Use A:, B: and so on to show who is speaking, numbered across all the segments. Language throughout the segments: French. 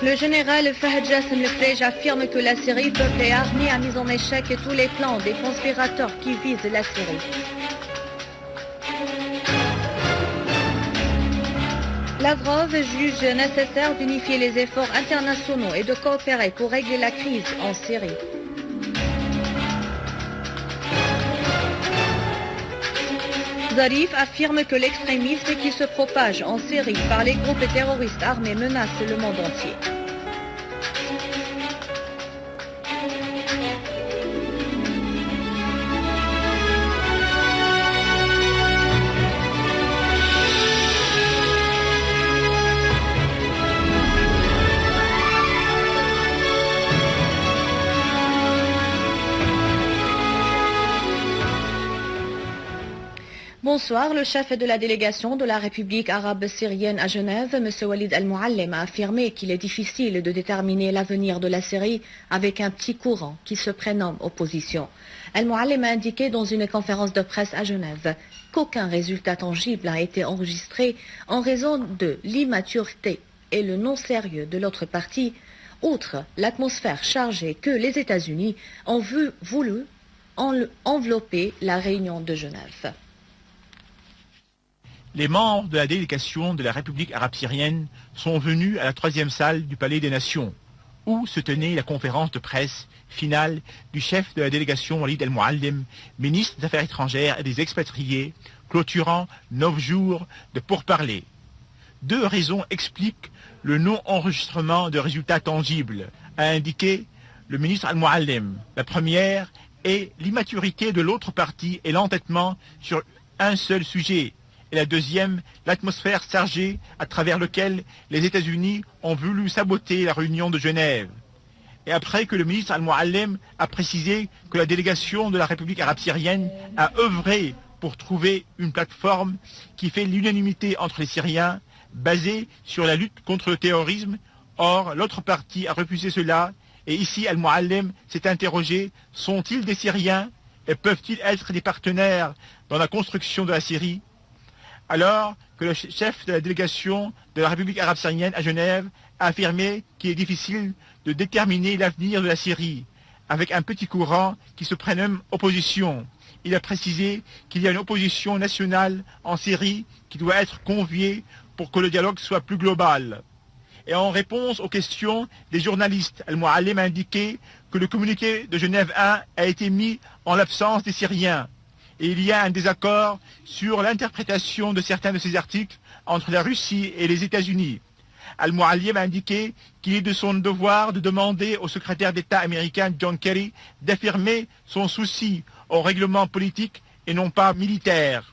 A: Le général Fahd Jassim El-Frej affirme que la Syrie, peuple et armée, a mis en échec tous les plans des conspirateurs qui visent la Syrie. Lavrov juge nécessaire d'unifier les efforts internationaux et de coopérer pour régler la crise en Syrie. Zarif affirme que l'extrémisme qui se propage en Syrie par les groupes terroristes armés menace le monde entier. Bonsoir, le chef de la délégation de la République arabe syrienne à Genève, M. Walid Al-Muallem, a affirmé qu'il est difficile de déterminer l'avenir de la Syrie avec un petit courant qui se prénomme opposition. Al-Muallem a indiqué dans une conférence de presse à Genève qu'aucun résultat tangible n'a été enregistré en raison de l'immaturité et le non-sérieux de l'autre partie, outre l'atmosphère chargée que les États-Unis ont voulu envelopper la réunion de Genève.
B: Les membres de la délégation de la République arabe syrienne sont venus à la 3e salle du Palais des Nations, où se tenait la conférence de presse finale du chef de la délégation Walid Al-Muallem, ministre des Affaires étrangères et des expatriés, clôturant 9 jours de pourparlers. 2 raisons expliquent le non-enregistrement de résultats tangibles, a indiqué le ministre Al-Muallem. La première est l'immaturité de l'autre partie et l'entêtement sur un seul sujet. Et la deuxième, l'atmosphère chargée à travers laquelle les États-Unis ont voulu saboter la réunion de Genève. Et après que le ministre Al-Muallem a précisé que la délégation de la République arabe syrienne a œuvré pour trouver une plateforme qui fait l'unanimité entre les Syriens, basée sur la lutte contre le terrorisme. Or, l'autre partie a refusé cela, et ici Al-Muallem s'est interrogé, sont-ils des Syriens et peuvent-ils être des partenaires dans la construction de la Syrie? Alors que le chef de la délégation de la République arabe syrienne à Genève a affirmé qu'il est difficile de déterminer l'avenir de la Syrie, avec un petit courant qui se prénomme opposition. Il a précisé qu'il y a une opposition nationale en Syrie qui doit être conviée pour que le dialogue soit plus global. Et en réponse aux questions des journalistes, Al-Muallem a indiqué que le communiqué de Genève 1 a été mis en l'absence des Syriens. Et il y a un désaccord sur l'interprétation de certains de ces articles entre la Russie et les États-Unis. Al-Muallem a indiqué qu'il est de son devoir de demander au secrétaire d'État américain John Kerry d'affirmer son souci au règlement politique et non pas militaire.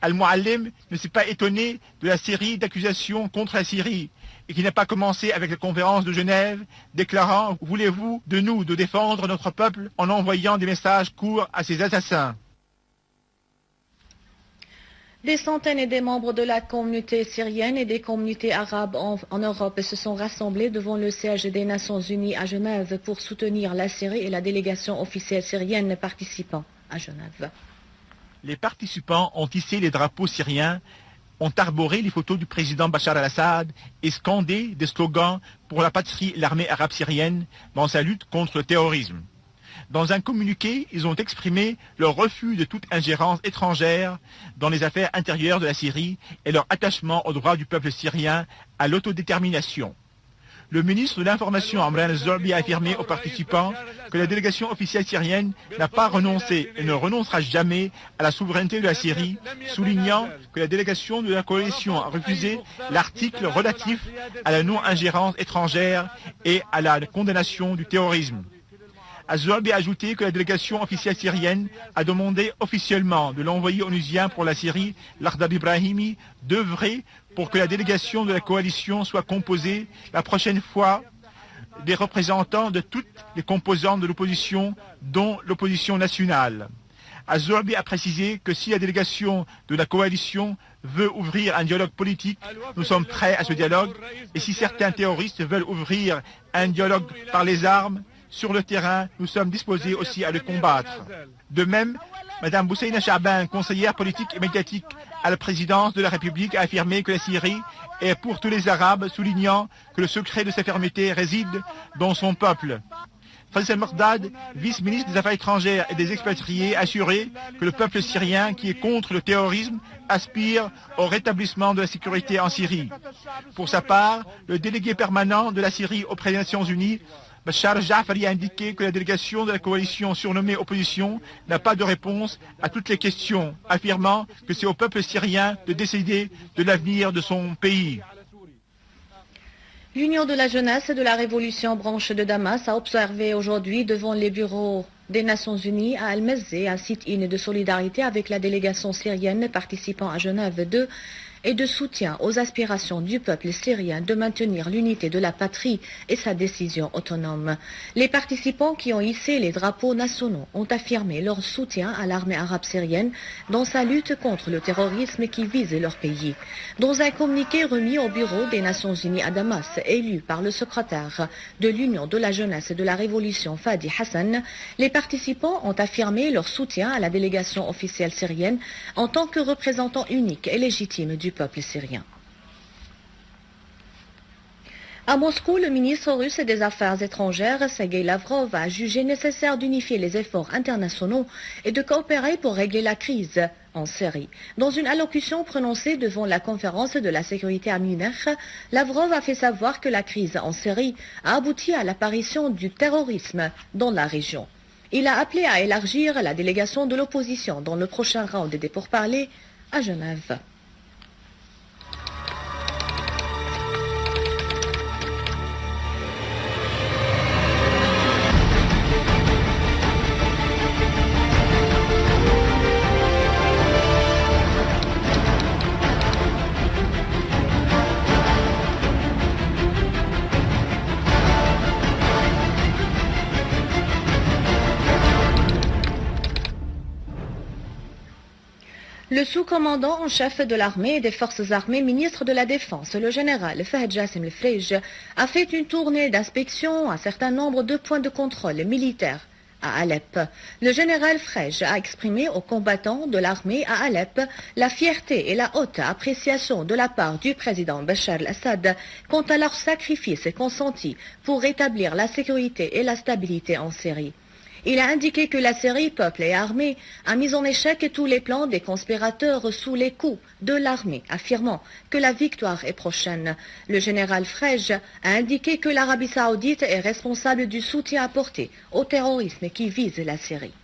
B: Al-Muallem ne s'est pas étonné de la série d'accusations contre la Syrie et qui n'a pas commencé avec la conférence de Genève, déclarant « Voulez-vous de nous de défendre notre peuple en envoyant des messages courts à ces assassins ?»
A: Des centaines et des membres de la communauté syrienne et des communautés arabes en Europe se sont rassemblés devant le siège des Nations Unies à Genève pour soutenir la Syrie et la délégation officielle syrienne participant à Genève.
B: Les participants ont hissé les drapeaux syriens, ont arboré les photos du président Bachar al-Assad et scandé des slogans pour la patrie et l'armée arabe syrienne dans sa lutte contre le terrorisme. Dans un communiqué, ils ont exprimé leur refus de toute ingérence étrangère dans les affaires intérieures de la Syrie et leur attachement aux droits du peuple syrien à l'autodétermination. Le ministre de l'Information, Amran al-Zorbi, a affirmé aux participants que la délégation officielle syrienne n'a pas renoncé et ne renoncera jamais à la souveraineté de la Syrie, soulignant que la délégation de la coalition a refusé l'article relatif à la non-ingérence étrangère et à la condamnation du terrorisme. Az-Zorbi a ajouté que la délégation officielle syrienne a demandé officiellement de l'envoyé onusien pour la Syrie, Lakhdar Ibrahimi, d'œuvrer pour que la délégation de la coalition soit composée la prochaine fois des représentants de toutes les composantes de l'opposition, dont l'opposition nationale. Az-Zorbi a précisé que si la délégation de la coalition veut ouvrir un dialogue politique, nous sommes prêts à ce dialogue, et si certains terroristes veulent ouvrir un dialogue par les armes, sur le terrain, nous sommes disposés aussi à le combattre. De même, Mme Boussaïna Chaban, conseillère politique et médiatique à la présidence de la République, a affirmé que la Syrie est pour tous les Arabes, soulignant que le secret de sa fermeté réside dans son peuple. Faisal Mordad, vice-ministre des Affaires étrangères et des expatriés, a assuré que le peuple syrien, qui est contre le terrorisme, aspire au rétablissement de la sécurité en Syrie. Pour sa part, le délégué permanent de la Syrie auprès des Nations Unies, Bachar Jafari, a indiqué que la délégation de la coalition surnommée opposition n'a pas de réponse à toutes les questions, affirmant que c'est au peuple syrien de décider de l'avenir de son pays.
A: L'Union de la jeunesse de la Révolution branche de Damas a observé aujourd'hui devant les bureaux des Nations Unies à Al-Mazzeh un sit-in de solidarité avec la délégation syrienne participant à Genève 2 et de soutien aux aspirations du peuple syrien de maintenir l'unité de la patrie et sa décision autonome. Les participants qui ont hissé les drapeaux nationaux ont affirmé leur soutien à l'armée arabe syrienne dans sa lutte contre le terrorisme qui vise leur pays. Dans un communiqué remis au bureau des Nations Unies à Damas, élu par le secrétaire de l'Union de la jeunesse de la Révolution Fadi Hassan, les participants ont affirmé leur soutien à la délégation officielle syrienne en tant que représentant unique et légitime du peuple syrien. À Moscou, le ministre russe des Affaires étrangères, Sergei Lavrov, a jugé nécessaire d'unifier les efforts internationaux et de coopérer pour régler la crise en Syrie. Dans une allocution prononcée devant la conférence de la sécurité à Munich, Lavrov a fait savoir que la crise en Syrie a abouti à l'apparition du terrorisme dans la région. Il a appelé à élargir la délégation de l'opposition dans le prochain round des pourparlers à Genève. Le sous-commandant en chef de l'armée et des forces armées, ministre de la Défense, le général Fahd Jassim El-Frij, a fait une tournée d'inspection à un certain nombre de points de contrôle militaires à Alep. Le général Frij a exprimé aux combattants de l'armée à Alep la fierté et la haute appréciation de la part du président Bachar al-Assad quant à leur sacrifice consenti pour rétablir la sécurité et la stabilité en Syrie. Il a indiqué que la Syrie, peuple et armée, a mis en échec tous les plans des conspirateurs sous les coups de l'armée, affirmant que la victoire est prochaine. Le général Frij a indiqué que l'Arabie saoudite est responsable du soutien apporté au terrorisme qui vise la Syrie.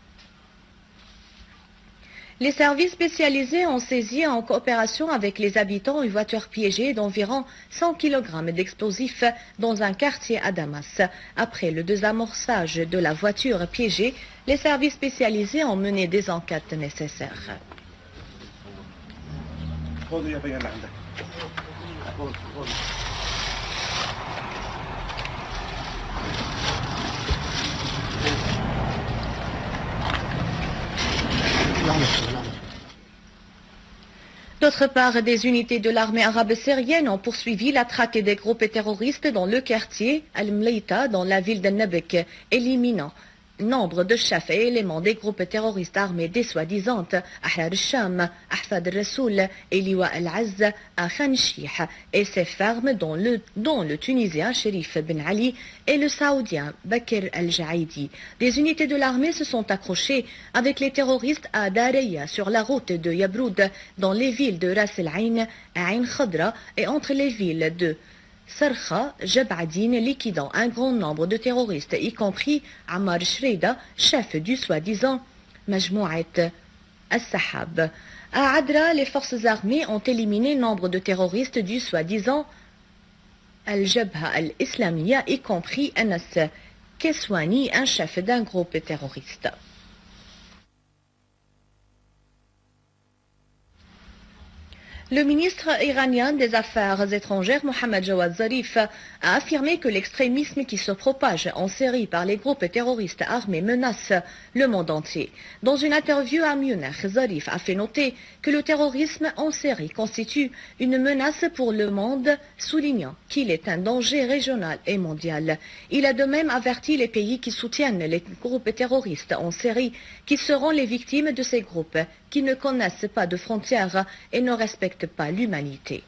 A: Les services spécialisés ont saisi en coopération avec les habitants une voiture piégée d'environ 100 kg d'explosifs dans un quartier à Damas. Après le désamorçage de la voiture piégée, les services spécialisés ont mené des enquêtes nécessaires. D'autre part, des unités de l'armée arabe syrienne ont poursuivi la traque des groupes terroristes dans le quartier Al-Mleita, dans la ville de Nebek, éliminant nombre de chefs et éléments des groupes terroristes armés des soi-disant Ahrar al-Sham, Ahfad al-Rasoul et Liwa al-Azz à Khan Shih et ses fermes dont le Tunisien Sherif Ben Ali et le Saoudien Bakr al-Jaïdi. Des unités de l'armée se sont accrochées avec les terroristes à Dareya sur la route de Yabroud dans les villes de Ras el-Ain, Ain Khadra et entre les villes de Sarkha, Jab'adin, liquidant un grand nombre de terroristes, y compris Ammar Shreda, chef du soi-disant Majmou'at al-Sahab. À Adra, les forces armées ont éliminé nombre de terroristes du soi-disant Al-Jabha al-Islamiyya, y compris Anas Keswani, un chef d'un groupe terroriste. Le ministre iranien des Affaires étrangères, Mohammad Jawad Zarif, a affirmé que l'extrémisme qui se propage en série par les groupes terroristes armés menace le monde entier. Dans une interview à Munich, Zarif a fait noter que le terrorisme en série constitue une menace pour le monde, soulignant qu'il est un danger régional et mondial. Il a de même averti les pays qui soutiennent les groupes terroristes en série qui seront les victimes de ces groupes qui ne connaissent pas de frontières et ne respectent pas l'humanité.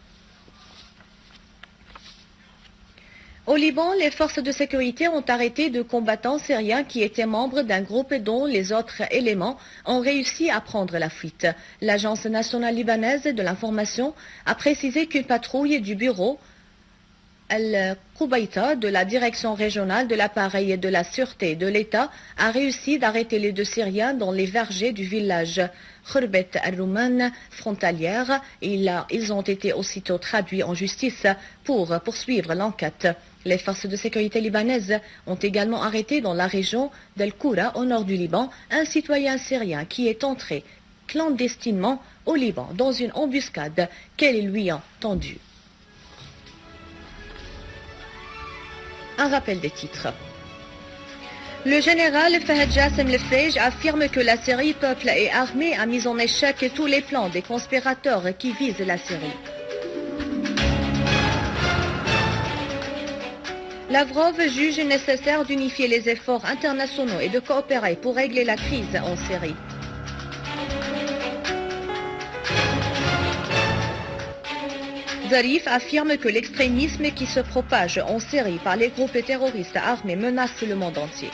A: Au Liban, les forces de sécurité ont arrêté deux combattants syriens qui étaient membres d'un groupe dont les autres éléments ont réussi à prendre la fuite. L'Agence nationale libanaise de l'information a précisé qu'une patrouille du bureau Al-Qubaïta de la direction régionale de l'appareil de la sûreté de l'État a réussi d'arrêter les deux Syriens dans les vergers du village Khurbet al-Rouman frontalière. Ils ont été aussitôt traduits en justice pour poursuivre l'enquête. Les forces de sécurité libanaises ont également arrêté dans la région d'Al-Koura au nord du Liban un citoyen syrien qui est entré clandestinement au Liban dans une embuscade qu'elles lui ont tendue. Un rappel des titres. Le général Fahad Jassim Lefrej affirme que la Syrie, peuple et armée, a mis en échec tous les plans des conspirateurs qui visent la Syrie. Lavrov juge nécessaire d'unifier les efforts internationaux et de coopérer pour régler la crise en Syrie. Zarif affirme que l'extrémisme qui se propage en Syrie par les groupes terroristes armés menace le monde entier.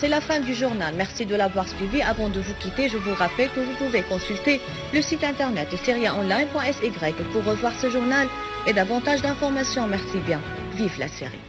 A: C'est la fin du journal. Merci de l'avoir suivi. Avant de vous quitter, je vous rappelle que vous pouvez consulter le site internet syriaonline.sy pour revoir ce journal et davantage d'informations. Merci bien. Vive la Syrie.